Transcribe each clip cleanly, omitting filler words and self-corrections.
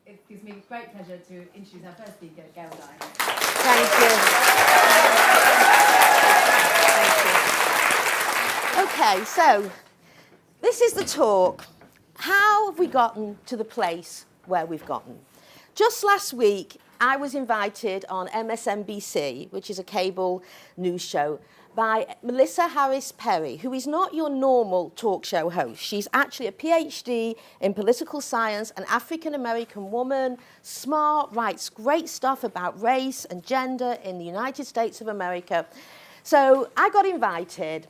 it gives me great pleasure to introduce our first speaker, Gail Dines. Thank you. Okay, so this is the talk. How have we gotten to the place where we've gotten? Just last week, I was invited on MSNBC, which is a cable news show, by Melissa Harris Perry, who is not your normal talk show host. She's actually a PhD in political science, an African-American woman, smart, writes great stuff about race and gender in the United States of America. So I got invited.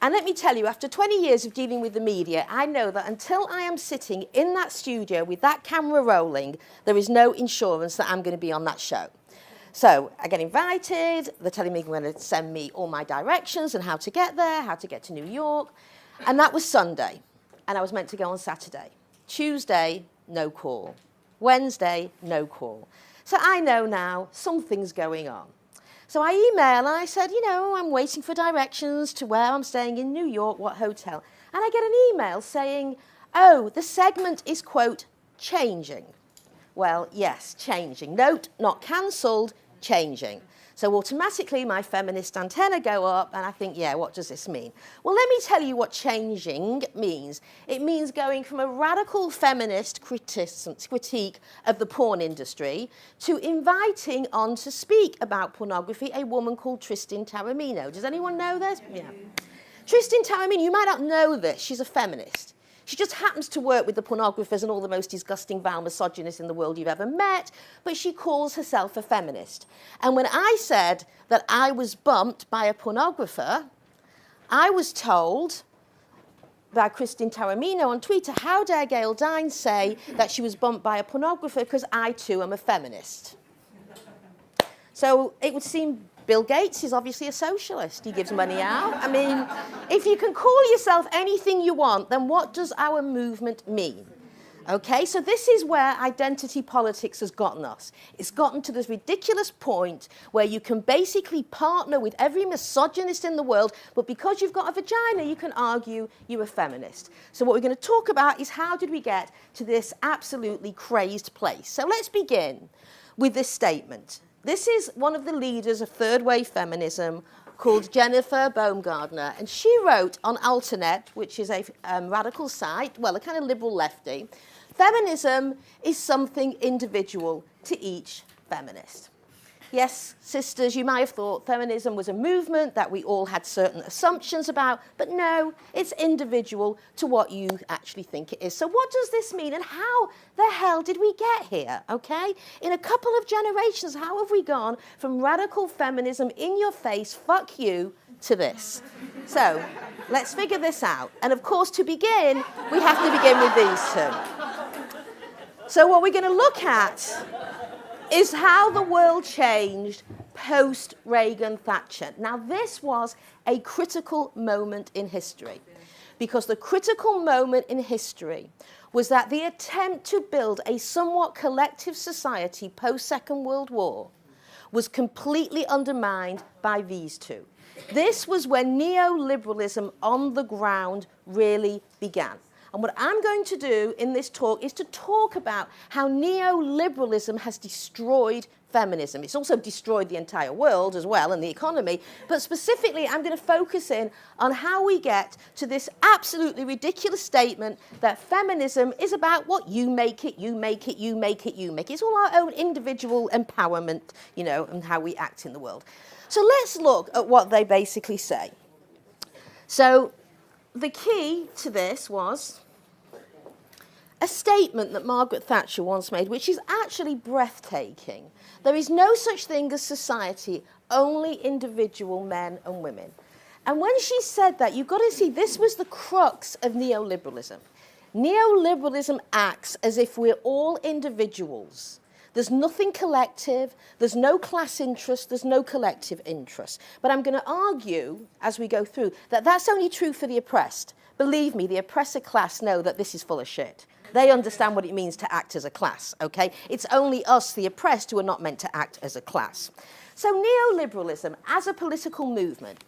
And let me tell you, after 20 years of dealing with the media, I know that until I am sitting in that studio with that camera rolling, there is no insurance that I'm going to be on that show. So I get invited, they're telling me they're going to send me all my directions and how to get there, how to get to New York. And that was Sunday. And I was meant to go on Saturday. Tuesday, no call. Wednesday, no call. So I know now something's going on. So I emailed and I said, you know, I'm waiting for directions to where I'm staying in New York, what hotel. And I get an email saying, oh, the segment is, quote, changing. Well, yes, changing. Note, not cancelled, changing. So automatically my feminist antenna go up and I think, yeah, what does this mean? Well, let me tell you what changing means. It means going from a radical feminist critique of the porn industry to inviting on to speak about pornography a woman called Tristan Taormino. Does anyone know this? Yeah. Tristan Taormino, you might not know this, she's a feminist. She just happens to work with the pornographers and all the most disgusting, vile misogynists in the world you've ever met, but she calls herself a feminist. And when I said that I was bumped by a pornographer, I was told by Tristan Taormino on Twitter, how dare Gail Dines say that she was bumped by a pornographer because I too am a feminist. So it would seem Bill Gates is obviously a socialist. He gives money out. I mean, if you can call yourself anything you want, then what does our movement mean? Okay, so this is where identity politics has gotten us. It's gotten to this ridiculous point where you can basically partner with every misogynist in the world, but because you've got a vagina, you can argue you're a feminist. So what we're going to talk about is how did we get to this absolutely crazed place. So let's begin with this statement. This is one of the leaders of third-wave feminism called Jennifer Baumgardner, and she wrote on Alternet, which is a radical site, well, a kind of liberal lefty, feminism is something individual to each feminist. Yes, sisters, you might have thought feminism was a movement that we all had certain assumptions about, but no, it's individual to what you actually think it is. So what does this mean and how the hell did we get here, okay? In a couple of generations, how have we gone from radical feminism, in your face, fuck you, to this? So let's figure this out. And of course, to begin, we have to begin with these two. So what we're going to look at is how the world changed post-Reagan Thatcher. Now, this was a critical moment in history, because the critical moment in history was that the attempt to build a somewhat collective society post-Second World War was completely undermined by these two. This was when neoliberalism on the ground really began. And what I'm going to do in this talk is to talk about how neoliberalism has destroyed feminism. It's also destroyed the entire world as well and the economy. But specifically, I'm going to focus in on how we get to this absolutely ridiculous statement that feminism is about what you make it, you make it, you make it, you make it. It's all our own individual empowerment, you know, and how we act in the world. So let's look at what they basically say. So the key to this was a statement that Margaret Thatcher once made, which is actually breathtaking. There is no such thing as society, only individual men and women. And when she said that, you've got to see this was the crux of neoliberalism. Neoliberalism acts as if we're all individuals. There's nothing collective, there's no class interest, there's no collective interest. But I'm going to argue, as we go through, that that's only true for the oppressed. Believe me, the oppressor class know that this is full of shit. They understand what it means to act as a class, okay? It's only us, the oppressed, who are not meant to act as a class. So neoliberalism, as a political movement,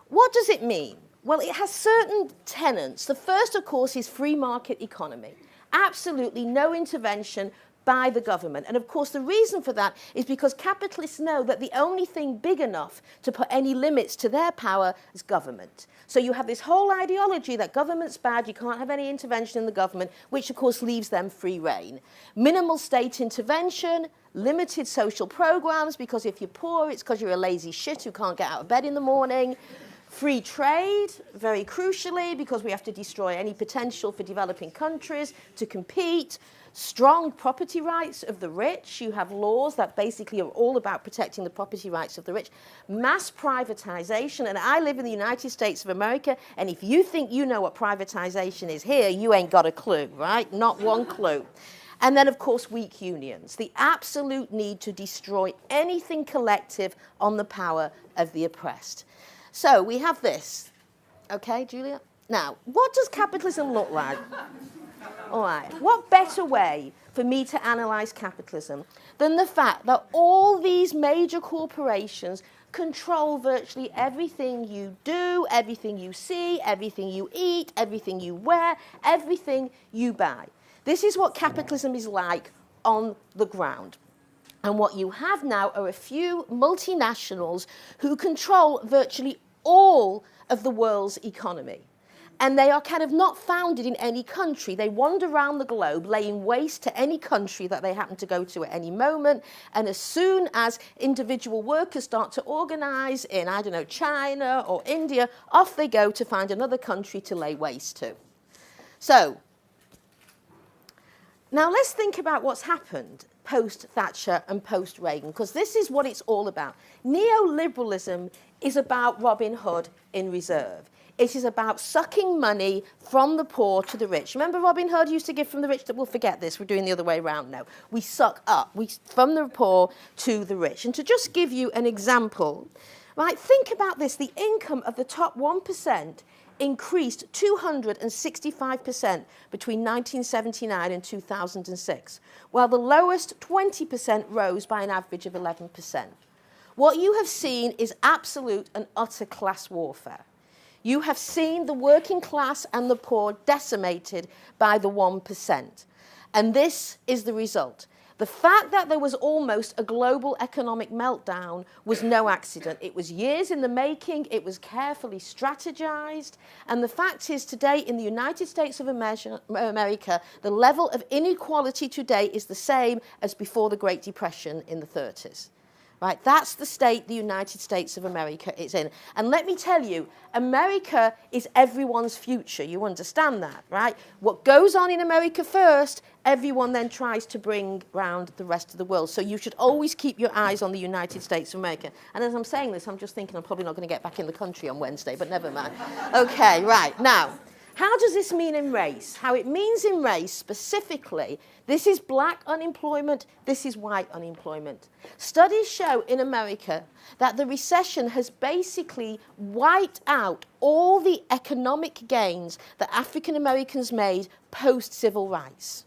what does it mean? Well, it has certain tenets. The first, of course, is free market economy. Absolutely no intervention, by the government. And of course, the reason for that is because capitalists know that the only thing big enough to put any limits to their power is government. So you have this whole ideology that government's bad, you can't have any intervention in the government, which of course leaves them free rein. Minimal state intervention, limited social programs, because if you're poor, it's because you're a lazy shit who can't get out of bed in the morning. Free trade, very crucially, because we have to destroy any potential for developing countries to compete. Strong property rights of the rich. You have laws that basically are all about protecting the property rights of the rich. Mass privatization. And I live in the United States of America, and if you think you know what privatization is here, you ain't got a clue, right? Not one clue. And then, of course, weak unions. The absolute need to destroy anything collective on the power of the oppressed. So we have this. Okay, Julia? Now, what does capitalism look like? All right. What better way for me to analyze capitalism than the fact that all these major corporations control virtually everything you do, everything you see, everything you eat, everything you wear, everything you buy. This is what capitalism is like on the ground. And what you have now are a few multinationals who control virtually all of the world's economy. And they are kind of not founded in any country. They wander around the globe, laying waste to any country that they happen to go to at any moment. And as soon as individual workers start to organize in, I don't know, China or India, off they go to find another country to lay waste to. So, now let's think about what's happened post-Thatcher and post-Reagan, because this is what it's all about. Neoliberalism is about Robin Hood in reserve. It is about sucking money from the poor to the rich. Remember Robin Hood used to give from the rich? We'll forget this. We're doing the other way around now. We suck up from the poor to the rich. And to just give you an example, right, think about this. The income of the top 1% increased 265% between 1979 and 2006, while the lowest 20% rose by an average of 11%. What you have seen is absolute and utter class warfare. You have seen the working class and the poor decimated by the 1%. And this is the result. The fact that there was almost a global economic meltdown was no accident. It was years in the making. It was carefully strategized. And the fact is today in the United States of America, the level of inequality today is the same as before the Great Depression in the 30s. Right? That's the state the United States of America is in. And let me tell you, America is everyone's future. You understand that, right? What goes on in America first, everyone then tries to bring round the rest of the world. So you should always keep your eyes on the United States of America. And as I'm saying this, I'm just thinking I'm probably not going to get back in the country on Wednesday, but never mind. Okay, right. Now, how does this mean in race? How it means in race specifically, this is black unemployment, this is white unemployment. Studies show in America that the recession has basically wiped out all the economic gains that African Americans made post-civil rights,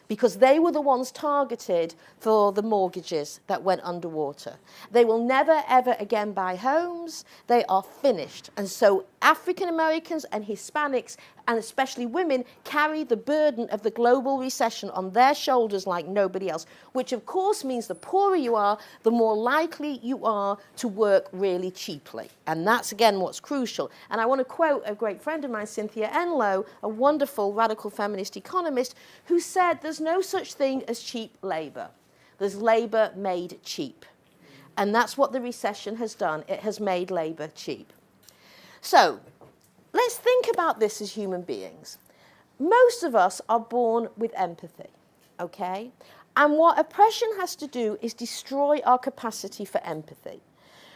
because they were the ones targeted for the mortgages that went underwater. They will never, ever again buy homes. They are finished. And so African Americans and Hispanics, and especially women, carry the burden of the global recession on their shoulders like nobody else, which of course means the poorer you are, the more likely you are to work really cheaply. And that's, again, what's crucial. And I want to quote a great friend of mine, Cynthia Enloe, a wonderful radical feminist economist, who said there's no such thing as cheap labor. There's labor made cheap. And that's what the recession has done. It has made labor cheap. So let's think about this as human beings. Most of us are born with empathy, okay? And what oppression has to do is destroy our capacity for empathy,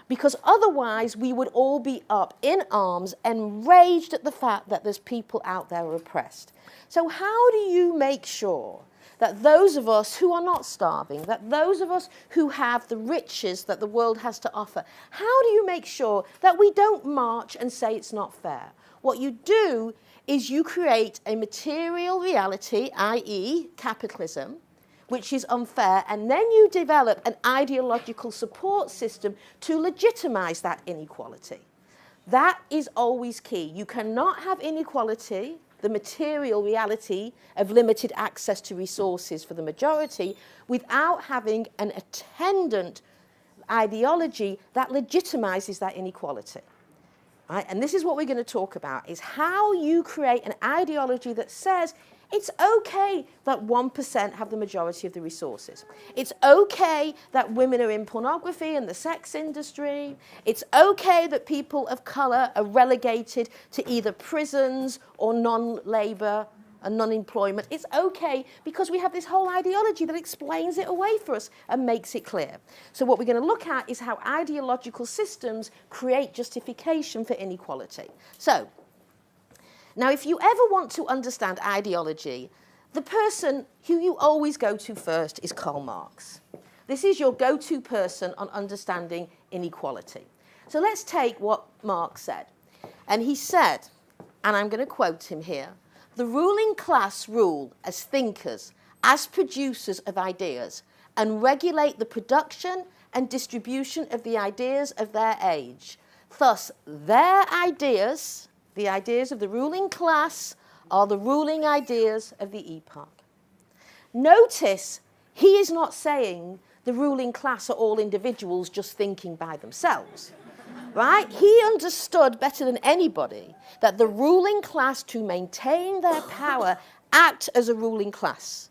because otherwise we would all be up in arms, enraged at the fact that there's people out there oppressed. So how do you make sure that those of us who are not starving, that those of us who have the riches that the world has to offer, how do you make sure that we don't march and say it's not fair? What you do is you create a material reality, i.e. capitalism, which is unfair, and then you develop an ideological support system to legitimize that inequality. That is always key. You cannot have inequality the material reality of limited access to resources for the majority without having an attendant ideology that legitimizes that inequality. Right? And this is what we're going to talk about, is how you create an ideology that says it's okay that 1% have the majority of the resources. It's okay that women are in pornography and the sex industry. It's okay that people of colour are relegated to either prisons or non-labour and non-employment. It's okay because we have this whole ideology that explains it away for us and makes it clear. So what we're going to look at is how ideological systems create justification for inequality. So, now if you ever want to understand ideology, the person who you always go to first is Karl Marx. This is your go-to person on understanding inequality. So let's take what Marx said. And he said, and I'm going to quote him here, "The ruling class rule as thinkers, as producers of ideas, and regulate the production and distribution of the ideas of their age. Thus, their ideas, the ideas of the ruling class, are the ruling ideas of the epoch." Notice, he is not saying the ruling class are all individuals just thinking by themselves. Right? He understood better than anybody that the ruling class, to maintain their power, act as a ruling class.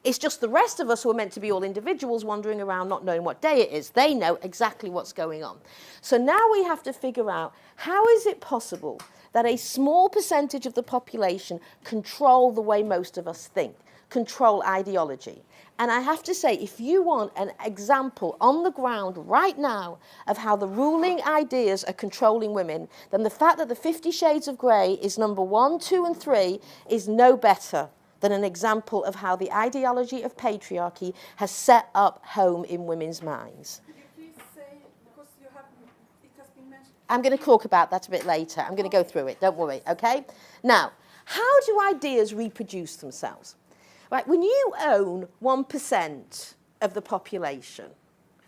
It's just the rest of us who are meant to be all individuals wandering around not knowing what day it is. They know exactly what's going on. So now we have to figure out, how is it possible that a small percentage of the population control the way most of us think, control ideology? And I have to say, if you want an example on the ground right now of how the ruling ideas are controlling women, then the fact that the 50 Shades of Grey is number 1, 2, and 3 is no better than an example of how the ideology of patriarchy has set up home in women's minds. Could you please say, because it has been mentioned. I'm going to talk about that a bit later. I'm going to go through it, don't worry, okay? Now, how do ideas reproduce themselves? Right, when you own 1% of the population,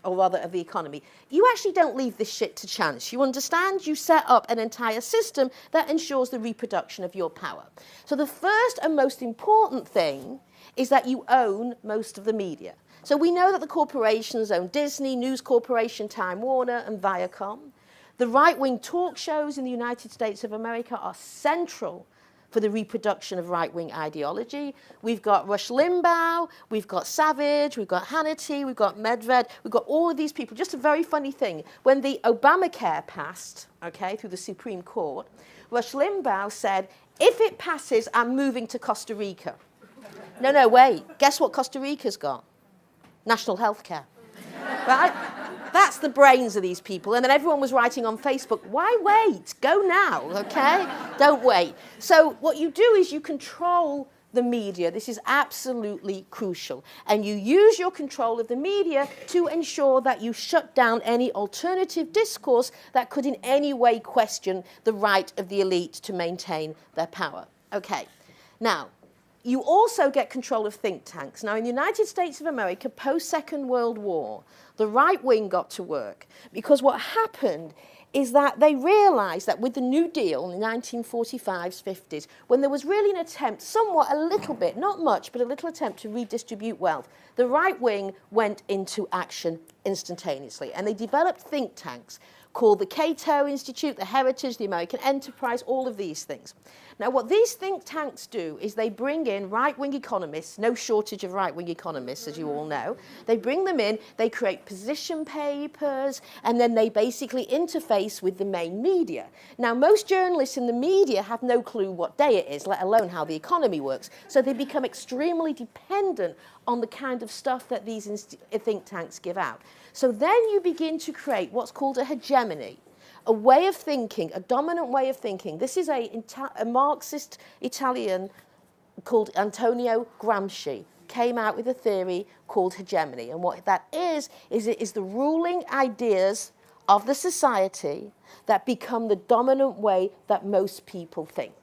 or rather of the economy, you actually don't leave this shit to chance. You understand? You set up an entire system that ensures the reproduction of your power. So the first and most important thing is that you own most of the media. So we know that the corporations own Disney, News Corporation, Time Warner, and Viacom. The right-wing talk shows in the United States of America are central for the reproduction of right-wing ideology. We've got Rush Limbaugh, we've got Savage, we've got Hannity, we've got Medved, we've got all of these people. Just a very funny thing, when the Obamacare passed, okay, through the Supreme Court, Rush Limbaugh said, if it passes, I'm moving to Costa Rica. No, wait, guess what Costa Rica's got? National health care, right? That's the brains of these people. And then everyone was writing on Facebook, why wait? Go now, okay? Don't wait. So what you do is you control the media. This is absolutely crucial. And you use your control of the media to ensure that you shut down any alternative discourse that could in any way question the right of the elite to maintain their power. Okay, now, you also get control of think tanks. Now, in the United States of America, post-Second World War, the right wing got to work because what happened is that they realized that with the New Deal in the 1945s, 50s, when there was really an attempt, somewhat a little bit, not much, but a little attempt to redistribute wealth, the right wing went into action instantaneously. And they developed think tanks called the Cato Institute, the Heritage, the American Enterprise, all of these things. Now, what these think tanks do is they bring in right-wing economists, no shortage of right-wing economists, as you all know. They bring them in, they create position papers, and then they basically interface with the main media. Now, most journalists in the media have no clue what day it is, let alone how the economy works. So they become extremely dependent on the kind of stuff that these think tanks give out. So then you begin to create what's called a hegemony, a way of thinking, a dominant way of thinking. This is a Marxist Italian called Antonio Gramsci, came out with a theory called hegemony. And what that is it is the ruling ideas of the society that become the dominant way that most people think.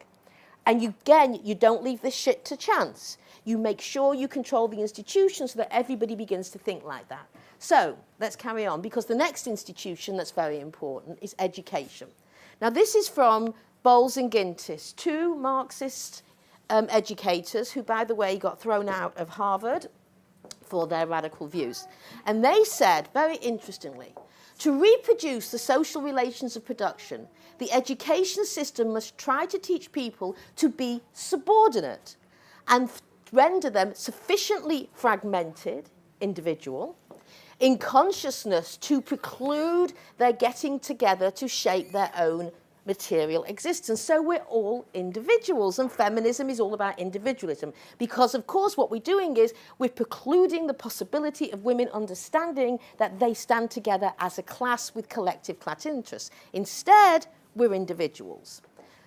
And you don't leave this shit to chance. You make sure you control the institutions so that everybody begins to think like that. So let's carry on, because the next institution that's very important is education. Now, this is from Bowles and Gintis, two Marxist educators who, by the way, got thrown out of Harvard for their radical views. And they said, very interestingly, to reproduce the social relations of production, the education system must try to teach people to be subordinate and render them sufficiently fragmented, individual, in consciousness to preclude their getting together to shape their own material existence. So we're all individuals, and feminism is all about individualism, because of course what we're doing is we're precluding the possibility of women understanding that they stand together as a class with collective class interests. Instead, we're individuals.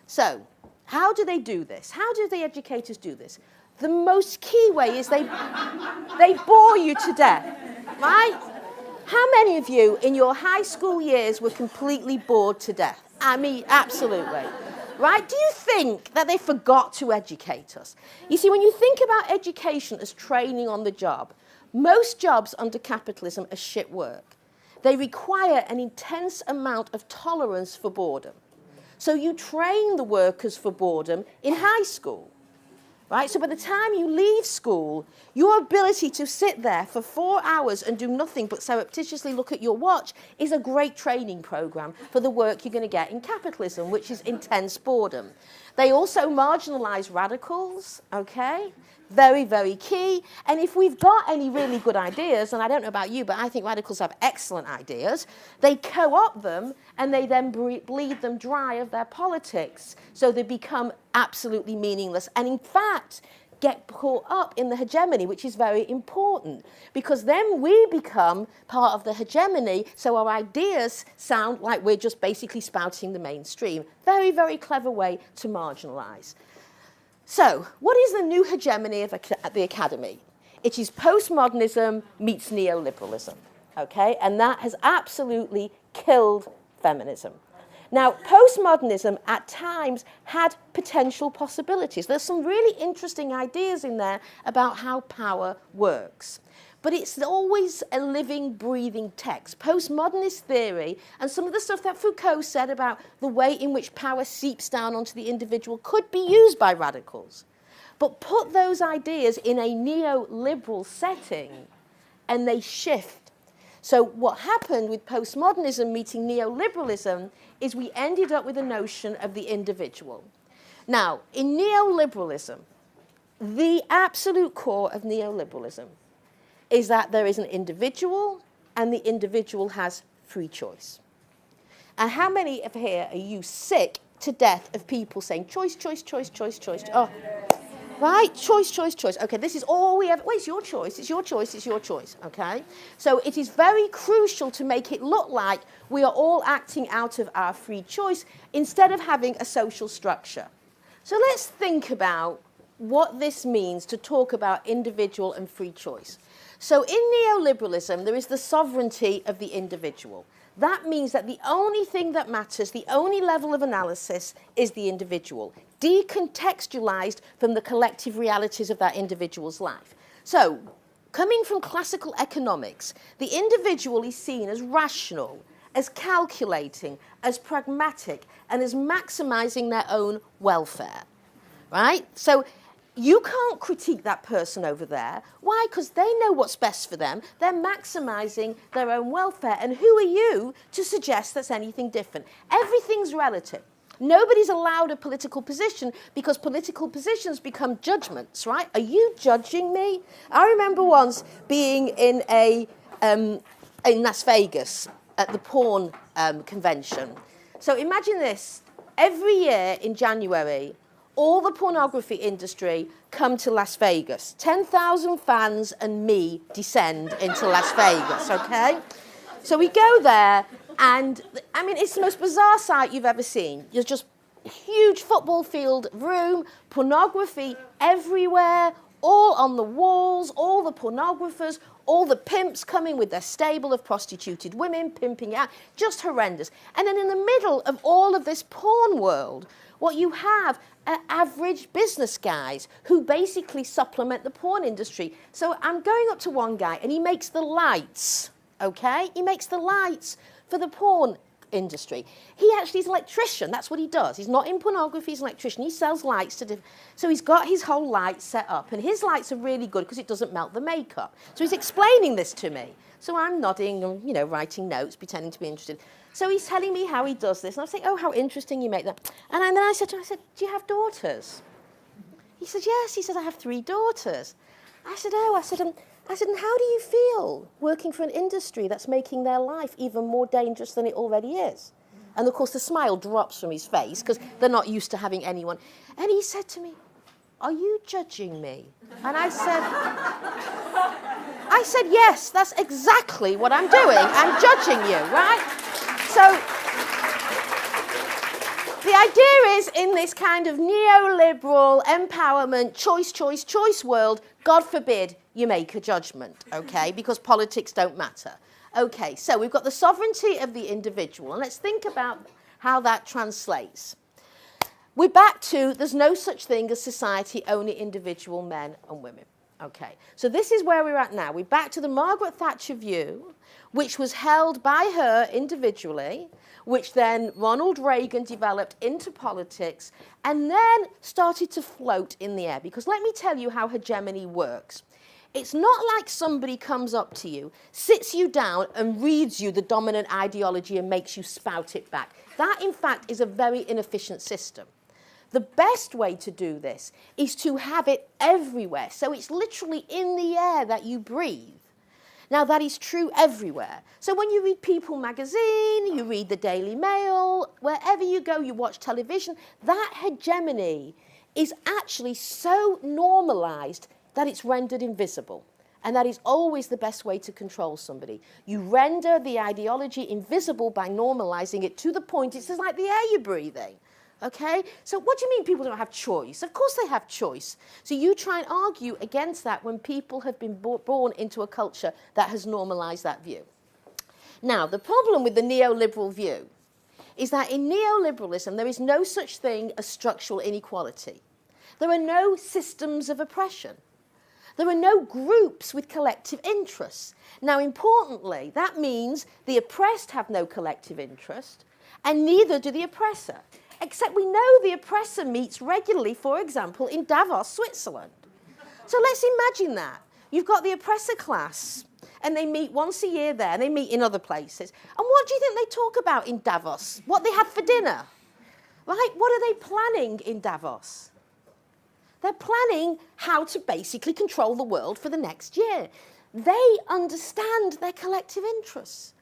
So how do they do this? How do the educators do this? The most key way is they bore you to death, right? How many of you in your high school years were completely bored to death? I mean, absolutely. Right? Do you think that they forgot to educate us? You see, when you think about education as training on the job, most jobs under capitalism are shit work. They require an intense amount of tolerance for boredom. So you train the workers for boredom in high school. Right? So by the time you leave school, your ability to sit there for 4 hours and do nothing but surreptitiously look at your watch is a great training program for the work you're going to get in capitalism, which is intense boredom. They also marginalize radicals, okay? Very, very key. And if we've got any really good ideas, and I don't know about you, but I think radicals have excellent ideas, they co-opt them and they then bleed them dry of their politics. So they become absolutely meaningless. And in fact, get caught up in the hegemony, which is very important, because then we become part of the hegemony, so our ideas sound like we're just basically spouting the mainstream. Very, very clever way to marginalize. So, what is the new hegemony of the academy? It is postmodernism meets neoliberalism, okay? And that has absolutely killed feminism. Now, postmodernism at times had potential possibilities. There's some really interesting ideas in there about how power works. But it's always a living, breathing text. Postmodernist theory and some of the stuff that Foucault said about the way in which power seeps down onto the individual could be used by radicals. But put those ideas in a neoliberal setting and they shift. So what happened with postmodernism meeting neoliberalism is we ended up with a notion of the individual. Now, in neoliberalism, the absolute core of neoliberalism is that there is an individual and the individual has free choice. And how many of here are you sick to death of people saying choice, choice, choice, choice, choice? Oh, right? Choice, choice, choice. Okay, this is all we ever... Well, it's your choice, it's your choice, it's your choice, okay? So it is very crucial to make it look like we are all acting out of our free choice instead of having a social structure. So let's think about what this means to talk about individual and free choice. So in neoliberalism, there is the sovereignty of the individual. That means that the only thing that matters, the only level of analysis, is the individual, decontextualized from the collective realities of that individual's life. So, coming from classical economics, the individual is seen as rational, as calculating, as pragmatic, and as maximizing their own welfare, right? So, you can't critique that person over there. Why? Because they know what's best for them. They're maximizing their own welfare. And who are you to suggest that's anything different? Everything's relative. Nobody's allowed a political position because political positions become judgments, right? Are you judging me? I remember once being in Las Vegas at the porn convention. So imagine this. Every year in January, all the pornography industry come to Las Vegas. 10,000 fans and me descend into Las Vegas, okay? So we go there, and, I mean, it's the most bizarre sight you've ever seen. There's just a huge football field room, pornography everywhere, all on the walls, all the pornographers, all the pimps coming with their stable of prostituted women, pimping out, just horrendous. And then in the middle of all of this porn world, what you have are average business guys who basically supplement the porn industry. So I'm going up to one guy and he makes the lights, okay? He makes the lights for the porn industry. He actually is an electrician. That's what he does. He's not in pornography. He's an electrician. He sells lights to so he's got his whole light set up, and his lights are really good because it doesn't melt the makeup. So he's explaining this to me. So I'm nodding and, you know, writing notes, pretending to be interested. So he's telling me how he does this, and I'm saying, oh, how interesting you make that. And then I said to him, do you have daughters? He said, yes. He said, I have 3 daughters. I said, oh, and how do you feel working for an industry that's making their life even more dangerous than it already is? And of course, the smile drops from his face because they're not used to having anyone. And he said to me, are you judging me? And I said, yes, that's exactly what I'm doing. I'm judging you, right? So the idea is, in this kind of neoliberal empowerment, choice world, God forbid you make a judgment, okay, because politics don't matter. Okay, so we've got the sovereignty of the individual, and let's think about how that translates. We're back to there's no such thing as society, only individual men and women. Okay, so this is where we're at now. We're back to the Margaret Thatcher view, which was held by her individually, which then Ronald Reagan developed into politics, and then started to float in the air. Because let me tell you how hegemony works. It's not like somebody comes up to you, sits you down, and reads you the dominant ideology and makes you spout it back. That, in fact, is a very inefficient system. The best way to do this is to have it everywhere. So it's literally in the air that you breathe. Now, that is true everywhere. So when you read People magazine, you read the Daily Mail, wherever you go, you watch television, that hegemony is actually so normalized that it's rendered invisible. And that is always the best way to control somebody. You render the ideology invisible by normalizing it to the point it's just like the air you're breathing. Okay? So what do you mean people don't have choice? Of course they have choice. So you try and argue against that when people have been born into a culture that has normalized that view. Now, the problem with the neoliberal view is that in neoliberalism there is no such thing as structural inequality. There are no systems of oppression. There are no groups with collective interests. Now, importantly, that means the oppressed have no collective interest, and neither do the oppressor. Except we know the oppressor meets regularly, for example, in Davos, Switzerland. So let's imagine that. You've got the oppressor class, and they meet once a year there, and they meet in other places. And what do you think they talk about in Davos? What they have for dinner? Right? What are they planning in Davos? They're planning how to basically control the world for the next year. They understand their collective interests.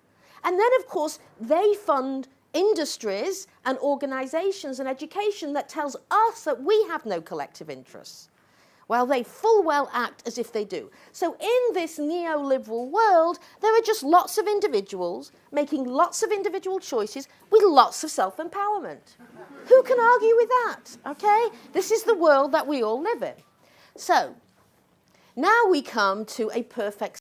And then, of course, they fund industries and organizations and education that tells us that we have no collective interests, while they full well act as if they do. So in this neoliberal world, there are just lots of individuals making lots of individual choices with lots of self-empowerment. Who can argue with that? Okay? This is the world that we all live in. So now we come to a perfect